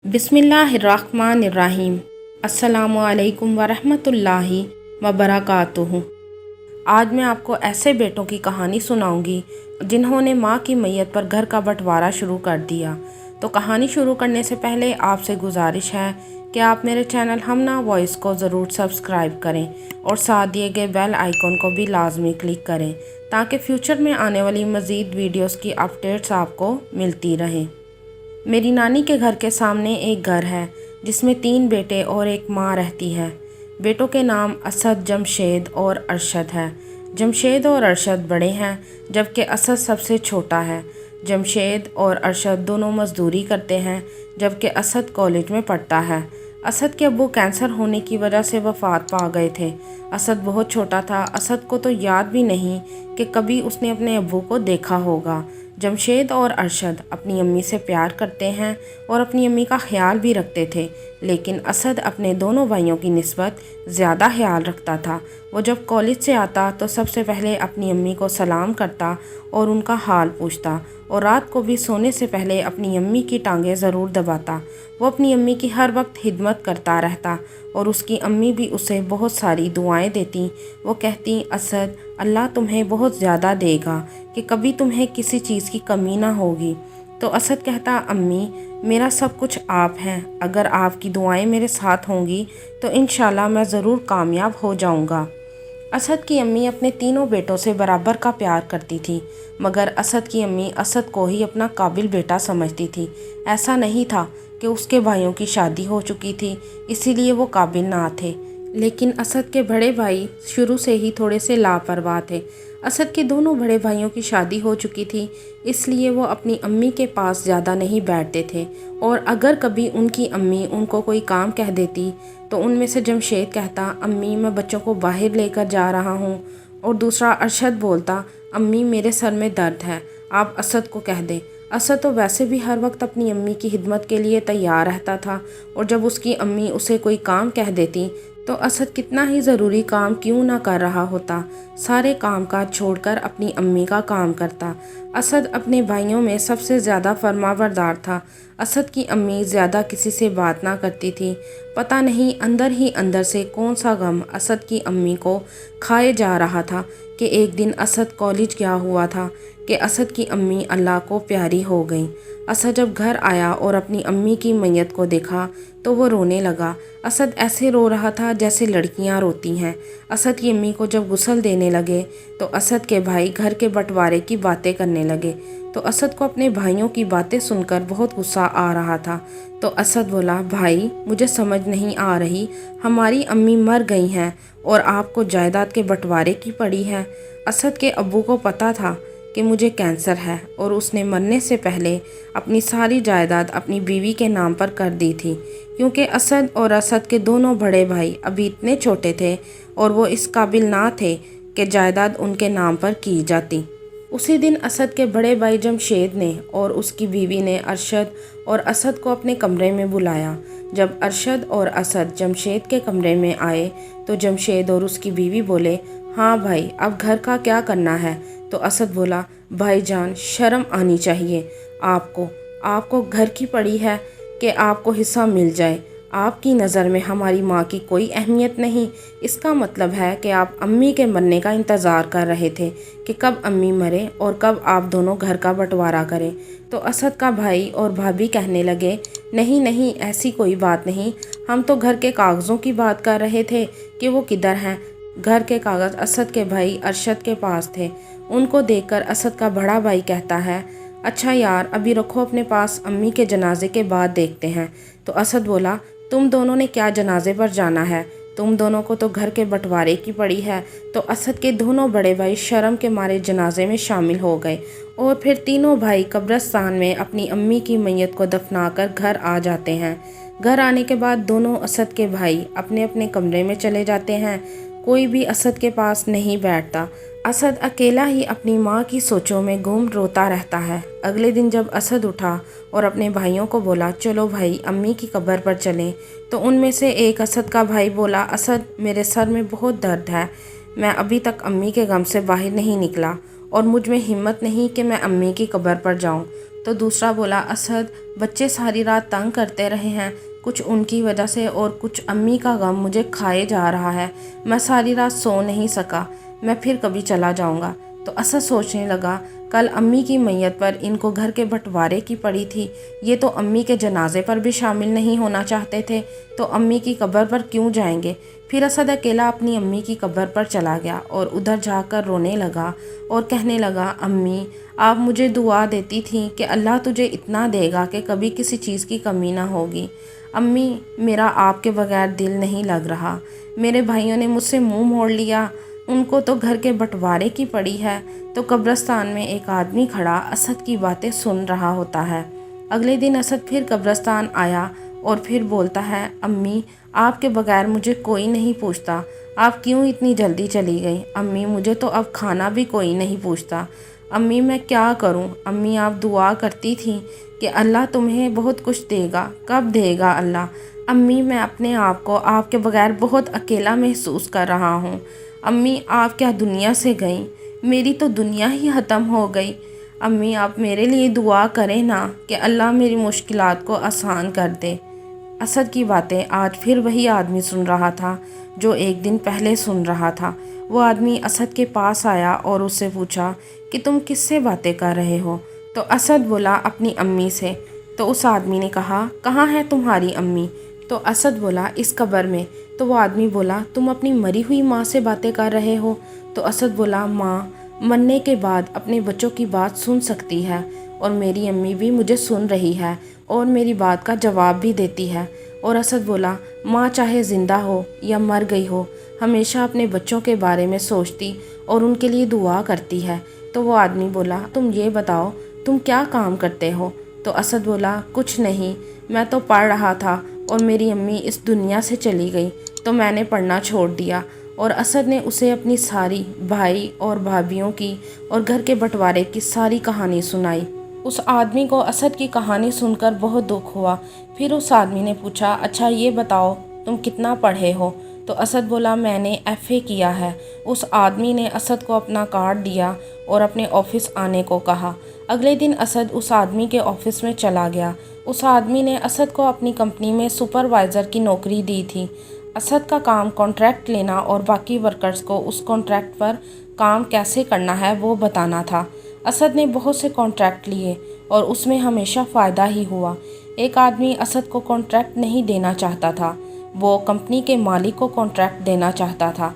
बिस्मिल्लाहिर्रहमानिर्रहीम। अस्सलामुअलैकुम वरहमतुल्लाहि वबरकातुहू। आज मैं आपको ऐसे बेटों की कहानी सुनाऊंगी जिन्होंने माँ की मैयत पर घर का बंटवारा शुरू कर दिया। तो कहानी शुरू करने से पहले आपसे गुजारिश है कि आप मेरे चैनल हमना वॉइस को ज़रूर सब्सक्राइब करें और साथ दिए गए बेल आइकन को भी लाजमी क्लिक करें ताकि फ्यूचर में आने वाली मज़ीद वीडियोस की अपडेट्स आपको मिलती रहें। मेरी नानी के घर के सामने एक घर है जिसमें 3 बेटे और एक माँ रहती है। बेटों के नाम असद, जमशेद और अरशद है। जमशेद और अरशद बड़े हैं जबकि असद सबसे छोटा है। जमशेद और अरशद दोनों मजदूरी करते हैं जबकि असद कॉलेज में पढ़ता है। असद के अब्बू कैंसर होने की वजह से वफ़ात पा गए थे। असद बहुत छोटा था। असद को तो याद भी नहीं कि कभी उसने अपने अब्बू को देखा होगा। जमशेद और अरशद अपनी अम्मी से प्यार करते हैं और अपनी अम्मी का ख्याल भी रखते थे, लेकिन असद अपने दोनों भाइयों की निस्बत ज़्यादा ख्याल रखता था। वो जब कॉलेज से आता तो सबसे पहले अपनी अम्मी को सलाम करता और उनका हाल पूछता और रात को भी सोने से पहले अपनी अम्मी की टांगें ज़रूर दबाता। वो अपनी अम्मी की हर वक्त खिदमत करता रहता और उसकी अम्मी भी उसे बहुत सारी दुआएं देती। वो कहती, असद, अल्लाह तुम्हें बहुत ज़्यादा देगा कि कभी तुम्हें किसी चीज़ की कमी ना होगी। तो असद कहता, अम्मी, मेरा सब कुछ आप हैं। अगर आपकी दुआएं मेरे साथ होंगी तो इंशाल्लाह मैं ज़रूर कामयाब हो जाऊंगा। असद की अम्मी अपने तीनों बेटों से बराबर का प्यार करती थी, मगर असद की अम्मी असद को ही अपना काबिल बेटा समझती थी। ऐसा नहीं था कि उसके भाइयों की शादी हो चुकी थी इसीलिए वो काबिल ना थे, लेकिन असद के बड़े भाई शुरू से ही थोड़े से लापरवाह थे। असद के दोनों बड़े भाइयों की शादी हो चुकी थी, इसलिए वो अपनी अम्मी के पास ज़्यादा नहीं बैठते थे और अगर कभी उनकी अम्मी उनको कोई काम कह देती तो उनमें से जमशेद कहता, अम्मी, मैं बच्चों को बाहर लेकर जा रहा हूँ, और दूसरा अरशद बोलता, अम्मी, मेरे सर में दर्द है, आप असद को कह दें। असद तो वैसे भी हर वक्त अपनी अम्मी की खिदमत के लिए तैयार रहता था और जब उसकी अम्मी उसे कोई काम कह देती तो असद कितना ही ज़रूरी काम क्यों ना कर रहा होता, सारे काम काज छोड़कर अपनी अम्मी का काम करता। असद अपने भाइयों में सबसे ज़्यादा फरमाबरदार था। असद की अम्मी ज़्यादा किसी से बात ना करती थी। पता नहीं अंदर ही अंदर से कौन सा गम असद की अम्मी को खाए जा रहा था कि एक दिन असद कॉलेज गया हुआ था कि असद की अम्मी अल्लाह को प्यारी हो गई। असद जब घर आया और अपनी अम्मी की मैयत को देखा तो वो रोने लगा। असद ऐसे रो रहा था जैसे लड़कियां रोती हैं। असद की अम्मी को जब गुस्ल देने लगे तो असद के भाई घर के बंटवारे की बातें करने लगे। तो असद को अपने भाइयों की बातें सुनकर बहुत गुस्सा आ रहा था। तो असद बोला, भाई, मुझे समझ नहीं आ रही, हमारी अम्मी मर गई हैं और आपको जायदाद के बंटवारे की पड़ी है। असद के अब्बू को पता था कि मुझे कैंसर है और उसने मरने से पहले अपनी सारी जायदाद अपनी बीवी के नाम पर कर दी थी, क्योंकि असद और असद के दोनों बड़े भाई अभी इतने छोटे थे और वो इस काबिल ना थे कि जायदाद उनके नाम पर की जाती। उसी दिन असद के बड़े भाई जमशेद ने और उसकी बीवी ने अरशद और असद को अपने कमरे में बुलाया। जब अरशद और असद जमशेद के कमरे में आए तो जमशेद और उसकी बीवी बोले, हाँ भाई, अब घर का क्या करना है? तो असद बोला, भाईजान, शर्म आनी चाहिए आपको घर की पड़ी है कि आपको हिस्सा मिल जाए। आपकी नज़र में हमारी माँ की कोई अहमियत नहीं। इसका मतलब है कि आप अम्मी के मरने का इंतज़ार कर रहे थे कि कब अम्मी मरे और कब आप दोनों घर का बंटवारा करें। तो असद का भाई और भाभी कहने लगे, नहीं नहीं, ऐसी कोई बात नहीं, हम तो घर के कागज़ों की बात कर रहे थे कि वो किधर हैं। घर के कागज़ असद के भाई अरशद के पास थे। उनको देखकर असद का बड़ा भाई कहता है, अच्छा यार, अभी रखो अपने पास, अम्मी के जनाजे के बाद देखते हैं। तो असद बोला, तुम दोनों ने क्या जनाजे पर जाना है? तुम दोनों को तो घर के बंटवारे की पड़ी है। तो असद के दोनों बड़े भाई शर्म के मारे जनाजे में शामिल हो गए और फिर तीनों भाई कब्रिस्तान में अपनी अम्मी की मैयत को दफनाकर घर आ जाते हैं। घर आने के बाद दोनों असद के भाई अपने अपने कमरे में चले जाते हैं। कोई भी असद के पास नहीं बैठता। असद अकेला ही अपनी माँ की सोचों में गुम रोता रहता है। अगले दिन जब असद उठा और अपने भाइयों को बोला, चलो भाई, अम्मी की कब्र पर चलें, तो उनमें से एक असद का भाई बोला, असद, मेरे सर में बहुत दर्द है, मैं अभी तक अम्मी के गम से बाहर नहीं निकला और मुझ में हिम्मत नहीं कि मैं अम्मी की कब्र पर जाऊं। تو دوسرا بولا اسد بچے ساری رات تنگ کرتے رہے ہیں، کچھ ان کی وجہ سے اور کچھ امی کا غم مجھے کھائے جا رہا ہے، میں ساری رات سو نہیں سکا، میں پھر کبھی چلا جاؤں گا۔ تو اسد سوچنے لگا کل امی کی میت پر ان کو گھر کے بٹوارے کی پڑی تھی، یہ تو امی کے جنازے پر بھی شامل نہیں ہونا چاہتے تھے، تو امی کی قبر پر کیوں جائیں گے؟ پھر اسد اکیلا اپنی امی کی قبر پر چلا گیا اور ادھر جا کر رونے لگا اور کہنے لگا امی آپ مجھے دعا دیتی تھیں کہ اللہ تجھے اتنا دے گا کہ کبھی کسی چیز کی کمی نہ ہوگی۔ امی میرا آپ کے بغیر دل نہیں لگ رہا، میرے بھائیوں نے مجھ سے منہ موڑ لیا، ان کو تو گھر کے بٹوارے کی پڑی ہے۔ تو قبرستان میں ایک آدمی کھڑا اسد کی باتیں سن رہا ہوتا ہے۔ اگلے دن اسد پھر قبرستان آیا اور پھر بولتا ہے امی آپ کے بغیر مجھے کوئی نہیں پوچھتا، آپ کیوں اتنی جلدی چلی گئی؟ امی مجھے تو اب کھانا بھی کوئی نہیں پوچھتا، امی میں کیا کروں؟ امی آپ دعا کرتی تھیں کہ اللہ تمہیں بہت کچھ دے گا، کب دے گا اللہ؟ امی میں اپنے آپ کو آپ کے بغیر بہت اکیلا محسوس کر رہا ہوں۔ امی آپ کیا دنیا سے گئیں؟ میری تو دنیا ہی ختم ہو گئی۔ امی آپ میرے لیے دعا کریں نا کہ اللہ میری مشکلات کو آسان کر دے۔ اسد کی باتیں آج پھر وہی آدمی سن رہا تھا جو ایک دن پہلے سن رہا تھا۔ وہ آدمی اسد کے پاس آیا اور اس سے پوچھا کہ تم کس سے باتیں کر رہے ہو؟ تو اسد بولا اپنی امی سے۔ تو اس آدمی نے کہا کہاں ہے تمہاری امی؟ تو اسد بولا اس قبر میں۔ تو وہ آدمی بولا تم اپنی مری ہوئی ماں سے باتیں کر رہے ہو؟ تو اسد بولا ماں مرنے کے بعد اپنے بچوں کی بات سن سکتی ہے، اور میری امی بھی مجھے سن رہی ہے اور میری بات کا جواب بھی دیتی ہے۔ اور اسد بولا ماں چاہے زندہ ہو یا مر گئی ہو ہمیشہ اپنے بچوں کے بارے میں سوچتی اور ان کے لیے دعا کرتی ہے۔ تو وہ آدمی بولا تم یہ بتاؤ تم کیا کام کرتے ہو؟ تو اسد بولا کچھ نہیں، میں تو پڑھ رہا تھا اور میری امی اس دنیا سے چلی گئی تو میں نے پڑھنا چھوڑ دیا۔ اور اسد نے اسے اپنی ساری بھائی اور بھابھیوں کی اور گھر کے بٹوارے کی ساری کہانی سنائی۔ اس آدمی کو اسد کی کہانی سن کر بہت دکھ ہوا۔ پھر اس آدمی نے پوچھا اچھا یہ بتاؤ تم کتنا پڑھے ہو؟ تو اسد بولا میں نے ایف اے کیا ہے۔ اس آدمی نے اسد کو اپنا کارڈ دیا اور اپنے آفس آنے کو کہا۔ اگلے دن اسد اس آدمی کے آفس میں چلا گیا۔ اس آدمی نے اسد کو اپنی کمپنی میں سپروائزر کی نوکری دی تھی۔ اسد کا کام کانٹریکٹ لینا اور باقی ورکرز کو اس کانٹریکٹ پر کام کیسے کرنا ہے وہ بتانا تھا۔ اسد نے بہت سے کانٹریکٹ لیے اور اس میں ہمیشہ فائدہ ہی ہوا۔ ایک آدمی اسد کو کانٹریکٹ نہیں دینا چاہتا تھا، وہ کمپنی کے مالک کو کانٹریکٹ دینا چاہتا تھا۔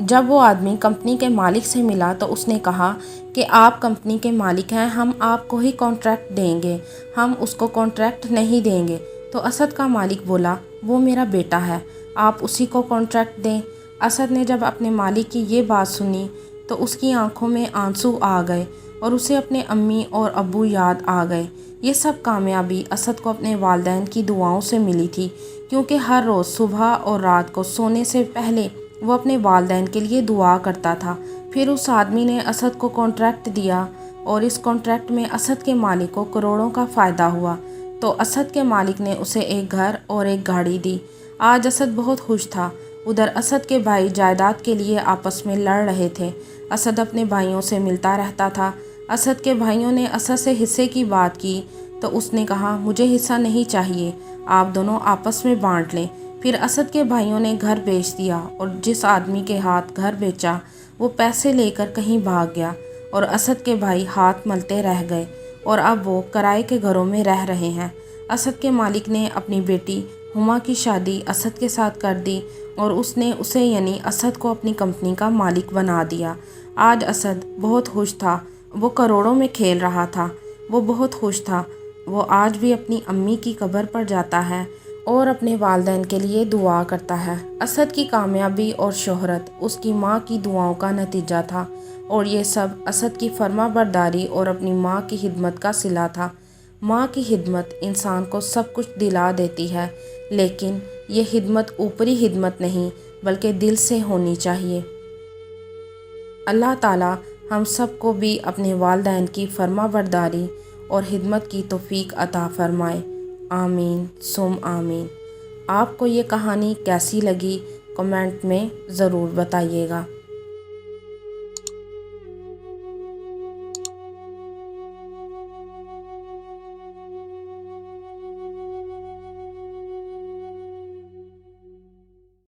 جب وہ آدمی کمپنی کے مالک سے ملا تو اس نے کہا کہ آپ کمپنی کے مالک ہیں، ہم آپ کو ہی کانٹریکٹ دیں گے، ہم اس کو کانٹریکٹ نہیں دیں گے۔ تو اسد کا مالک بولا وہ میرا بیٹا ہے، آپ اسی کو کانٹریکٹ دیں۔ اسد نے جب اپنے مالک کی یہ بات سنی تو اس کی آنکھوں میں آنسو آ گئے اور اسے اپنے امی اور ابو یاد آ گئے۔ یہ سب کامیابی اسد کو اپنے والدین کی دعاؤں سے ملی تھی، کیونکہ ہر روز صبح اور رات کو سونے سے پہلے وہ اپنے والدین کے لیے دعا کرتا تھا۔ پھر اس آدمی نے اسد کو کانٹریکٹ دیا اور اس کانٹریکٹ میں اسد کے مالک کو کروڑوں کا فائدہ ہوا۔ تو اسد کے مالک نے اسے ایک گھر اور ایک گاڑی دی۔ آج اسد بہت خوش تھا۔ ادھر اسد کے بھائی جائیداد کے لیے آپس میں لڑ رہے تھے۔ اسد اپنے بھائیوں سے ملتا رہتا تھا۔ اسد کے بھائیوں نے اسد سے حصے کی بات کی تو اس نے کہا مجھے حصہ نہیں چاہیے، آپ دونوں آپس میں بانٹ لیں۔ پھر اسد کے بھائیوں نے گھر بیچ دیا اور جس آدمی کے ہاتھ گھر بیچا وہ پیسے لے کر کہیں بھاگ گیا اور اسد کے بھائی ہاتھ ملتے رہ گئے اور اب وہ کرائے کے گھروں میں رہ رہے ہیں۔ اسد کے مالک نے اپنی بیٹی ہما کی شادی اسد کے ساتھ کر دی اور اس نے اسے یعنی اسد کو اپنی کمپنی کا مالک بنا دیا۔ آج اسد بہت خوش تھا، وہ کروڑوں میں کھیل رہا تھا، وہ بہت خوش تھا۔ وہ آج بھی اپنی امی کی قبر پر جاتا ہے اور اپنے والدین کے لیے دعا کرتا ہے۔ اسد کی کامیابی اور شہرت اس کی ماں کی دعاؤں کا نتیجہ تھا، اور یہ سب اسد کی فرما برداری اور اپنی ماں کی خدمت کا صلہ تھا۔ ماں کی خدمت انسان کو سب کچھ دلا دیتی ہے، لیکن یہ خدمت اوپری خدمت نہیں بلکہ دل سے ہونی چاہیے۔ اللہ تعالی ہم سب کو بھی اپنے والدین کی فرما برداری اور خدمت کی توفیق عطا فرمائے، آمین ثم آمین۔ آپ کو یہ کہانی کیسی لگی کمنٹ میں ضرور بتائیے گا۔